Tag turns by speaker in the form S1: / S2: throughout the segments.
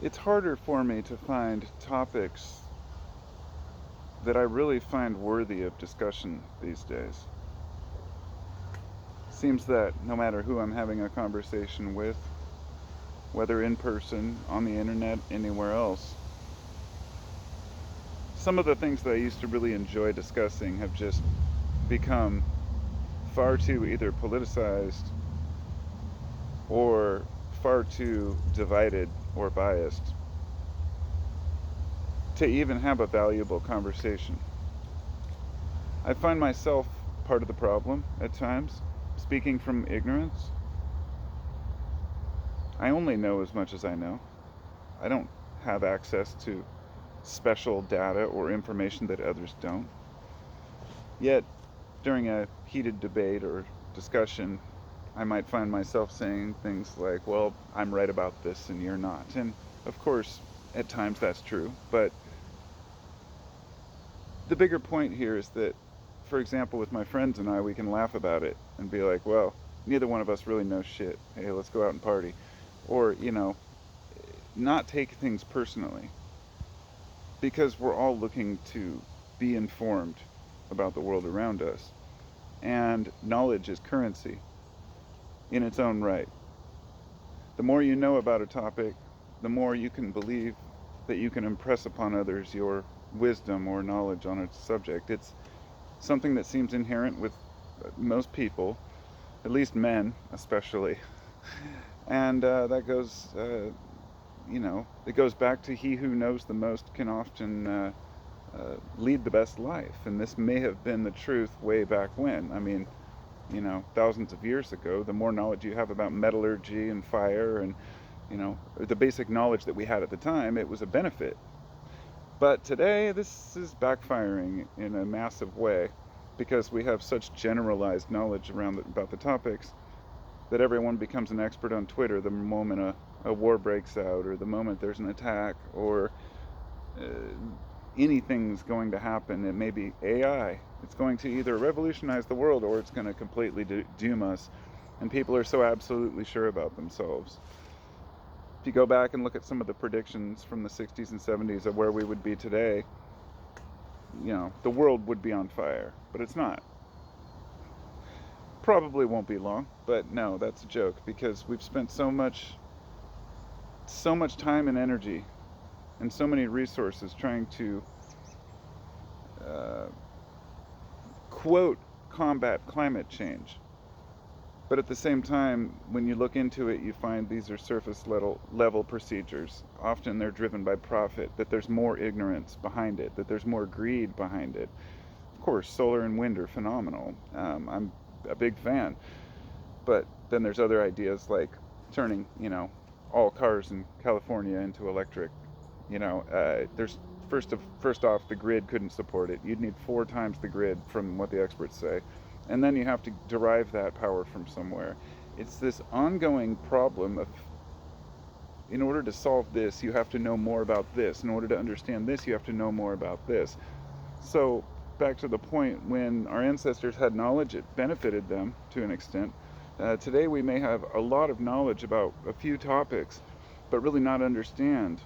S1: it's harder for me to find topics that I really find worthy of discussion these days. Seems that no matter who I'm having a conversation with, whether in person, on the internet, anywhere else, some of the things that I used to really enjoy discussing have just become far too either politicized or far too divided or biased to even have a valuable conversation. I find myself part of the problem at times, speaking from ignorance. I only know as much as I know. I don't have access to special data or information that others don't. Yet, during a heated debate or discussion, I might find myself saying things like, well, I'm right about this and you're not. And of course, at times that's true. But the bigger point here is that, for example, with my friends and I, we can laugh about it and be like, well, neither one of us really knows shit. Hey, let's go out and party. Or, not take things personally because we're all looking to be informed about the world around us. And knowledge is currency in its own right. The more you know about a topic, the more you can believe that you can impress upon others your wisdom or knowledge on a subject. It's something that seems inherent with most people, at least men especially. And that goes, it goes back to he who knows the most can often lead the best life. And this may have been the truth way back when. I mean, thousands of years ago, the more knowledge you have about metallurgy and fire and, the basic knowledge that we had at the time, it was a benefit. But today, this is backfiring in a massive way because we have such generalized knowledge about the topics that everyone becomes an expert on Twitter the moment a war breaks out or the moment there's an attack or uh, anything's going to happen. It may be AI. It's going to either revolutionize the world or it's going to completely doom us. And people are so absolutely sure about themselves. If you go back and look at some of the predictions from the 60s and 70s of where we would be today, the world would be on fire. But it's not. Probably won't be long, but no, that's a joke because we've spent so much time and energy and so many resources trying to uh, quote combat climate change. But at the same time, when you look into it, you find these are surface level procedures. Often they're driven by profit, that there's more ignorance behind it, that there's more greed behind it. Of course, solar and wind are phenomenal. I'm a big fan. But then there's other ideas like turning, all cars in California into electric. There's first off, the grid couldn't support it. You'd need 4 times the grid from what the experts say, and then you have to derive that power from somewhere. It's this ongoing problem of, in order to solve this, you have to know more about this. In order to understand this, you have to know more about this. So back to the point, when our ancestors had knowledge, it benefited them to an extent. Today we may have a lot of knowledge about a few topics, but really not understand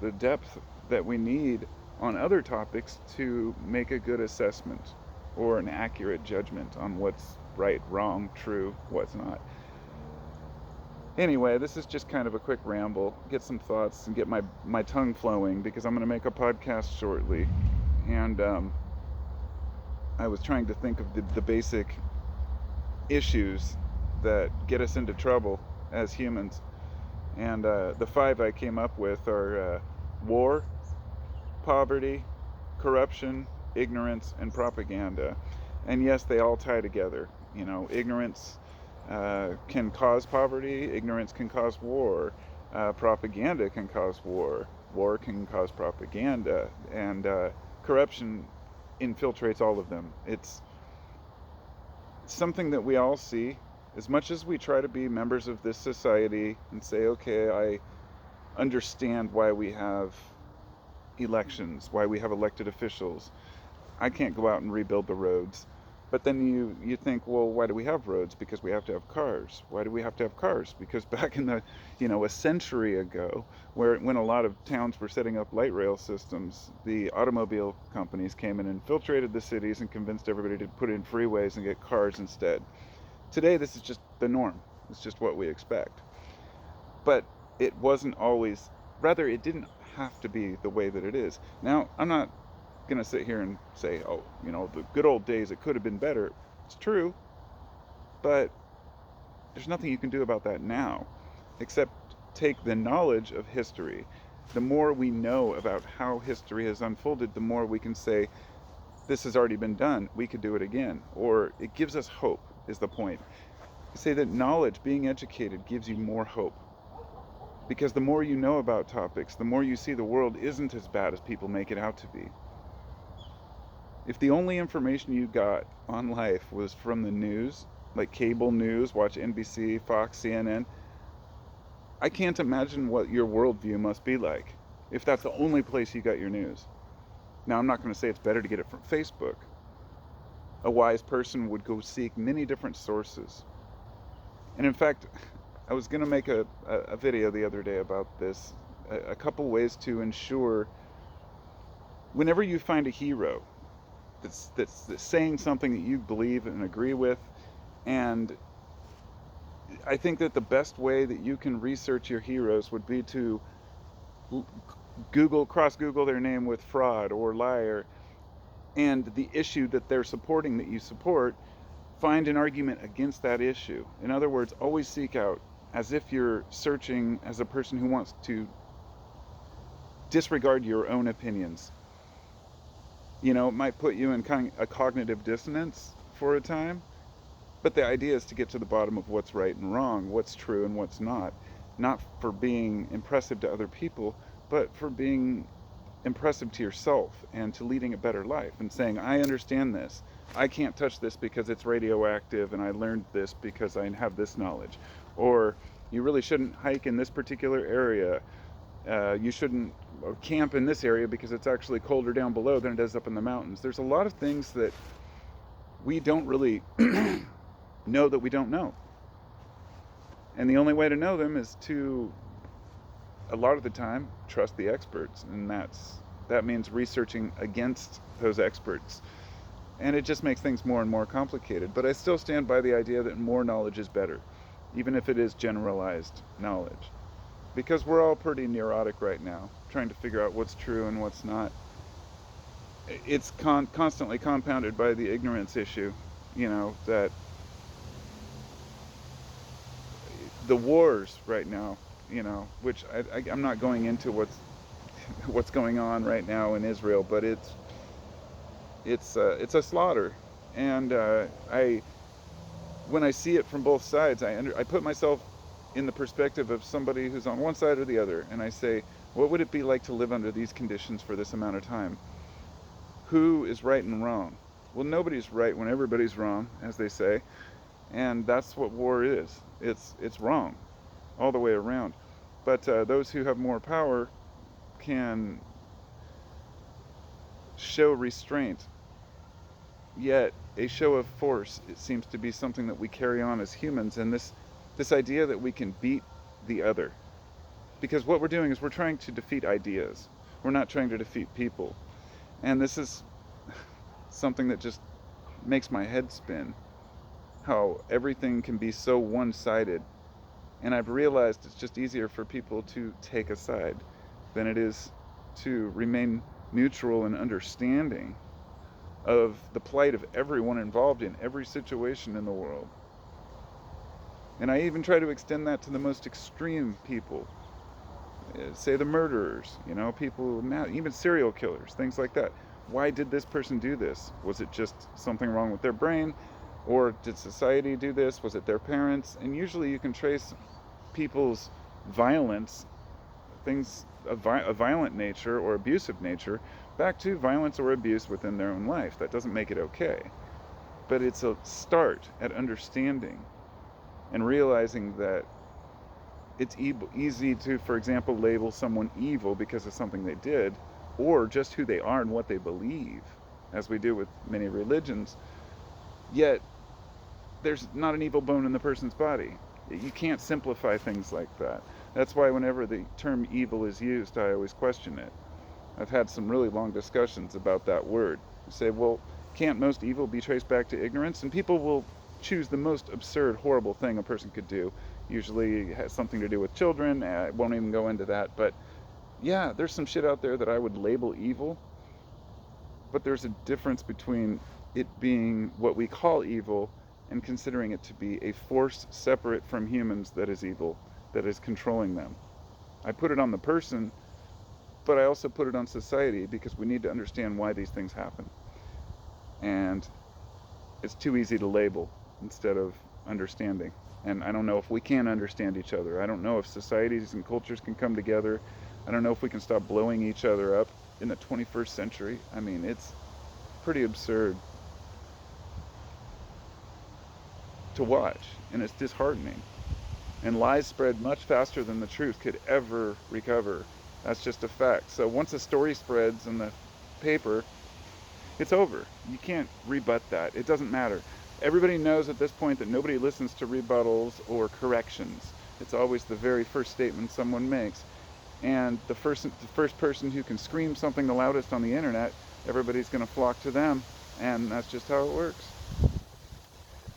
S1: the depth that we need on other topics to make a good assessment or an accurate judgment on what's right, wrong, true, what's not. Anyway, this is just kind of a quick ramble, get some thoughts and get my tongue flowing because I'm going to make a podcast shortly. And I was trying to think of the basic issues that get us into trouble as humans. And the 5 I came up with are war, poverty, corruption, ignorance, and propaganda. And yes, they all tie together. Ignorance can cause poverty, ignorance can cause war, propaganda can cause war can cause propaganda, and corruption infiltrates all of them. It's something that we all see. As much as we try to be members of this society and say, okay, I understand why we have elections, why we have elected officials, I can't go out and rebuild the roads. But then you think, well, why do we have roads? Because we have to have cars. Why do we have to have cars? Because back in the, a century ago, when a lot of towns were setting up light rail systems, the automobile companies came in and infiltrated the cities and convinced everybody to put in freeways and get cars instead. Today, this is just the norm. It's just what we expect. But it wasn't always, rather, it didn't have to be the way that it is. Now, I'm not going to sit here and say, oh, the good old days, it could have been better. It's true, but there's nothing you can do about that now, except take the knowledge of history. The more we know about how history has unfolded, the more we can say, this has already been done, we could do it again. Or it gives us hope, is the point. Say that knowledge, being educated, gives you more hope. Because the more you know about topics, the more you see the world isn't as bad as people make it out to be. If the only information you got on life was from the news, like cable news, watch NBC, Fox, CNN, I can't imagine what your worldview must be like if that's the only place you got your news. Now, I'm not going to say it's better to get it from Facebook. A wise person would go seek many different sources. And in fact, I was going to make a video the other day about this, a couple ways to ensure, whenever you find a hero that's saying something that you believe and agree with, and I think that the best way that you can research your heroes would be to cross-Google their name with fraud or liar, and the issue that they're supporting that you support, find an argument against that issue. In other words, always seek out, as if you're searching as a person who wants to disregard your own opinions. It might put you in kind of a cognitive dissonance for a time, but the idea is to get to the bottom of what's right and wrong, what's true and what's not for being impressive to other people, but for being impressive to yourself and to leading a better life and saying, I understand this. I can't touch this because it's radioactive, and I learned this because I have this knowledge. Or you really shouldn't hike in this particular area. You shouldn't camp in this area because it's actually colder down below than it is up in the mountains. There's a lot of things that we don't really know that we don't know. And the only way to know them is to, a lot of the time, trust the experts. And that means researching against those experts. And it just makes things more and more complicated. But I still stand by the idea that more knowledge is better, even if it is generalized knowledge. Because we're all pretty neurotic right now, trying to figure out what's true and what's not. It's constantly compounded by the ignorance issue, that the wars right now, which I'm not going into what's going on right now in Israel, but it's a slaughter. And when I see it from both sides, I put myself in the perspective of somebody who's on one side or the other, and I say, what would it be like to live under these conditions for this amount of time? Who is right and wrong? Well, nobody's right when everybody's wrong, as they say, and that's what war is. It's wrong all the way around. But those who have more power can show restraint, yet a show of force, it seems to be something that we carry on as humans, and this idea that we can beat the other. Because what we're doing is we're trying to defeat ideas. We're not trying to defeat people. And this is something that just makes my head spin. How everything can be so one-sided. And I've realized it's just easier for people to take a side than it is to remain neutral and understanding of the plight of everyone involved in every situation in the world. And I even try to extend that to the most extreme people. Say the murderers, people, even serial killers, things like that. Why did this person do this? Was it just something wrong with their brain? Or did society do this? Was it their parents? And usually you can trace people's violence, things of a violent nature or abusive nature, back to violence or abuse within their own life. That doesn't make it okay. But it's a start at understanding and realizing that it's easy to, for example, label someone evil because of something they did, or just who they are and what they believe, as we do with many religions. Yet there's not an evil bone in the person's body. You can't simplify things like that. That's why whenever the term evil is used, I always question it. I've had some really long discussions about that word. You say, well, can't most evil be traced back to ignorance? And people will choose the most absurd, horrible thing a person could do. Usually it has something to do with children. I won't even go into that. But yeah, there's some shit out there that I would label evil. But there's a difference between it being what we call evil and considering it to be a force separate from humans that is evil, that is controlling them. I put it on the person, but I also put it on society because we need to understand why these things happen. And it's too easy to label instead of understanding. And I don't know if we can understand each other. I don't know if societies and cultures can come together. I don't know if we can stop blowing each other up in the 21st century. I mean, it's pretty absurd to watch, and it's disheartening. And lies spread much faster than the truth could ever recover. That's just a fact. So once a story spreads in the paper, it's over. You can't rebut that. It doesn't matter. Everybody knows at this point that nobody listens to rebuttals or corrections. It's always the very first statement someone makes. And the first person who can scream something the loudest on the internet, everybody's going to flock to them. And that's just how it works.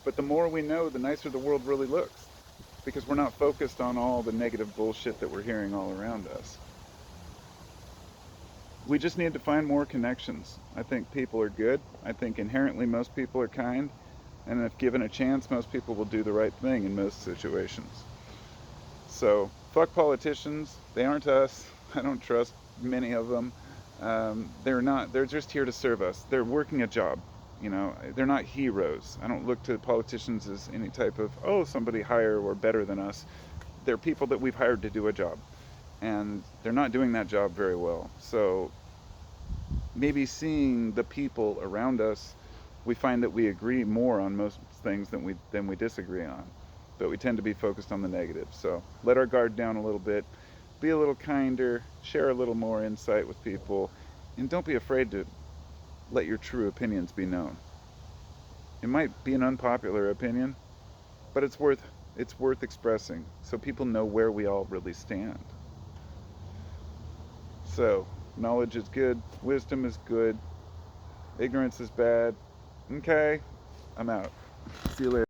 S1: But the more we know, the nicer the world really looks. Because we're not focused on all the negative bullshit that we're hearing all around us. We just need to find more connections. I think people are good. I think inherently most people are kind. And if given a chance, most people will do the right thing in most situations. So, fuck politicians. They aren't us. I don't trust many of them. They're just here to serve us. They're working a job. They're not heroes. I don't look to politicians as any type of, oh, somebody higher or better than us. They're people that we've hired to do a job. And they're not doing that job very well. So maybe seeing the people around us, we find that we agree more on most things than we disagree on. But we tend to be focused on the negative. So let our guard down a little bit. Be a little kinder. Share a little more insight with people. And don't be afraid to let your true opinions be known. It might be an unpopular opinion, but it's worth expressing so people know where we all really stand. So, knowledge is good, wisdom is good, ignorance is bad. Okay, I'm out. See you later.